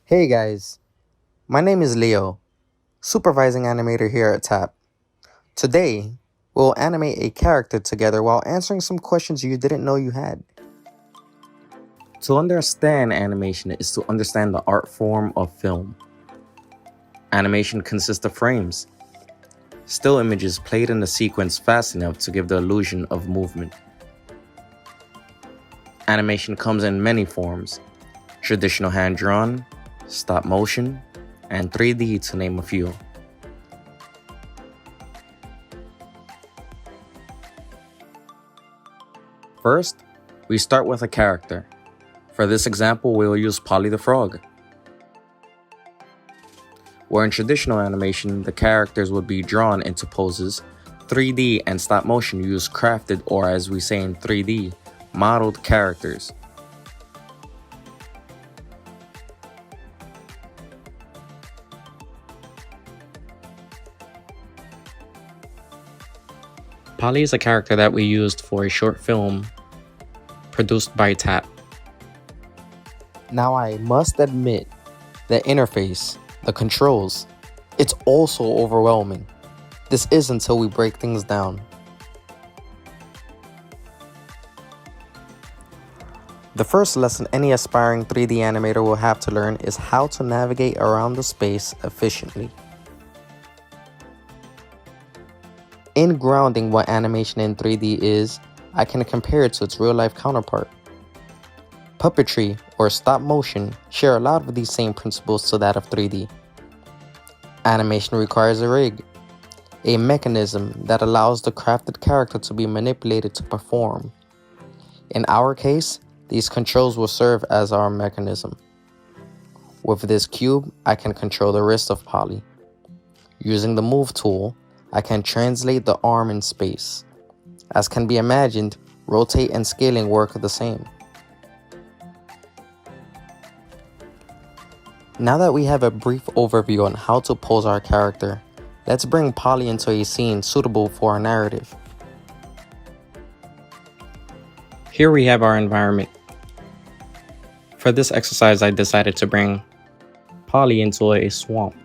Hey guys, my name is Leo, supervising animator here at TAP. Today, we'll animate a character together while answering some questions you didn't know you had. To understand animation is to understand the art form of film. Animation consists of frames, still images played in a sequence fast enough to give the illusion of movement. Animation comes in many forms: traditional hand-drawn, stop motion, and 3D to name a few. First, we start with a character. For this example, we will use Polly the Frog. Where in traditional animation, the characters would be drawn into poses, 3D and stop motion use crafted, or as we say in 3D, modeled characters. Polly is a character that we used for a short film produced by TAP. Now I must admit, the interface, the controls, it's also overwhelming. This is until we break things down. The first lesson any aspiring 3D animator will have to learn is how to navigate around the space efficiently. In grounding what animation in 3D is, I can compare it to its real-life counterpart. Puppetry or stop motion share a lot of these same principles to that of 3D. Animation requires a rig, a mechanism that allows the crafted character to be manipulated to perform. In our case, these controls will serve as our mechanism. With this cube, I can control the wrist of Polly. Using the Move tool, I can translate the arm in space. As can be imagined, rotate and scaling work the same. Now that we have a brief overview on how to pose our character, let's bring Polly into a scene suitable for our narrative. Here we have our environment. For this exercise, I decided to bring Polly into a swamp.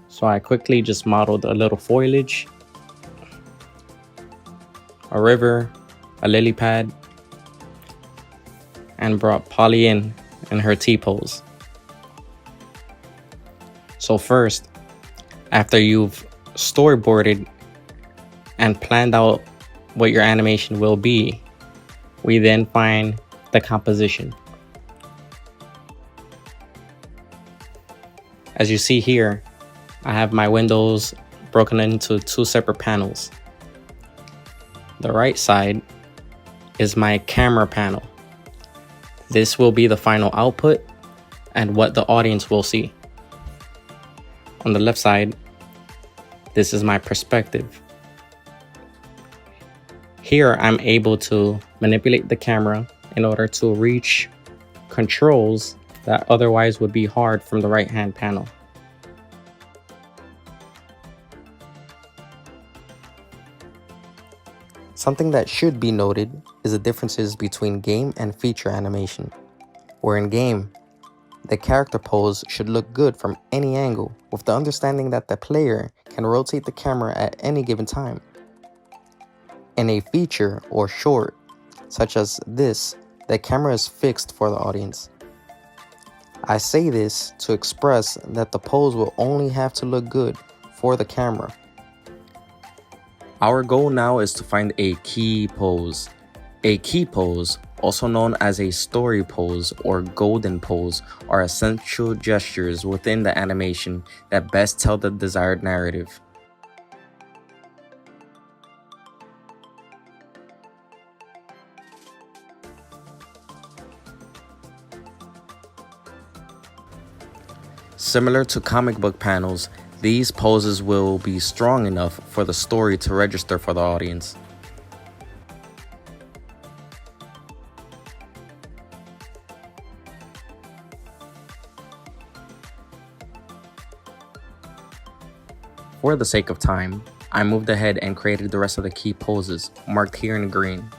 So I quickly just modeled a little foliage, a river, a lily pad, and brought Polly in her T-pose. So first, after you've storyboarded and planned out what your animation will be, we then find the composition. As you see here, I have my windows broken into two separate panels. The right side is my camera panel. This will be the final output and what the audience will see. On the left side, this is my perspective. Here, I'm able to manipulate the camera in order to reach controls that otherwise would be hard from the right-hand panel. Something that should be noted is the differences between game and feature animation. Where in game, the character pose should look good from any angle, with the understanding that the player can rotate the camera at any given time. In a feature or short, such as this, the camera is fixed for the audience. I say this to express that the pose will only have to look good for the camera. Our goal now is to find a key pose. A key pose, also known as a story pose or golden pose, are essential gestures within the animation that best tell the desired narrative. Similar to comic book panels, these poses will be strong enough for the story to register for the audience. For the sake of time, I moved ahead and created the rest of the key poses, marked here in green.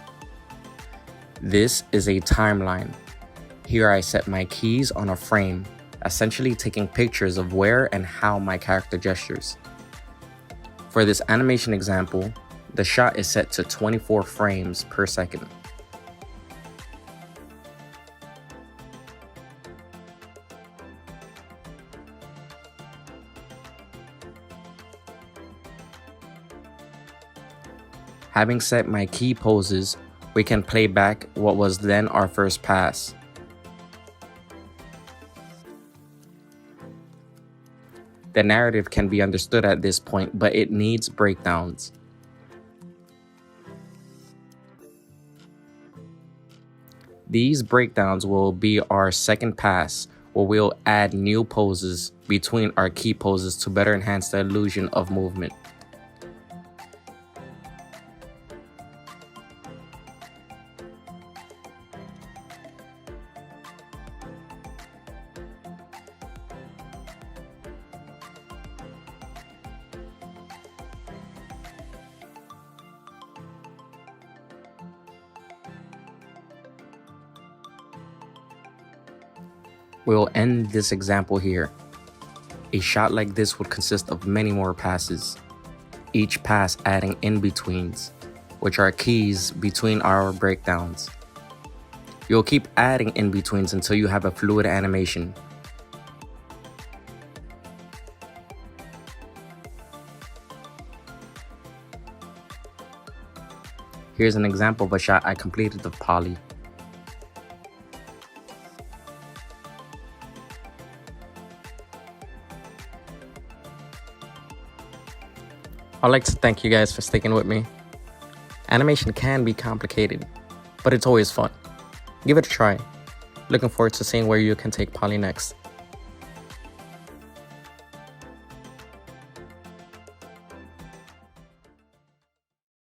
This is a timeline. Here I set my keys on a frame, essentially taking pictures of where and how my character gestures. For this animation example, the shot is set to 24 frames per second. Having set my key poses, we can play back what was then our first pass. The narrative can be understood at this point, but it needs breakdowns. These breakdowns will be our second pass, where we'll add new poses between our key poses to better enhance the illusion of movement. We'll end this example here. A shot like this would consist of many more passes, each pass adding in-betweens, which are keys between our breakdowns. You'll keep adding in-betweens until you have a fluid animation. Here's an example of a shot I completed with Poly. I'd like to thank you guys for sticking with me. Animation can be complicated, but it's always fun. Give it a try. Looking forward to seeing where you can take Poly next.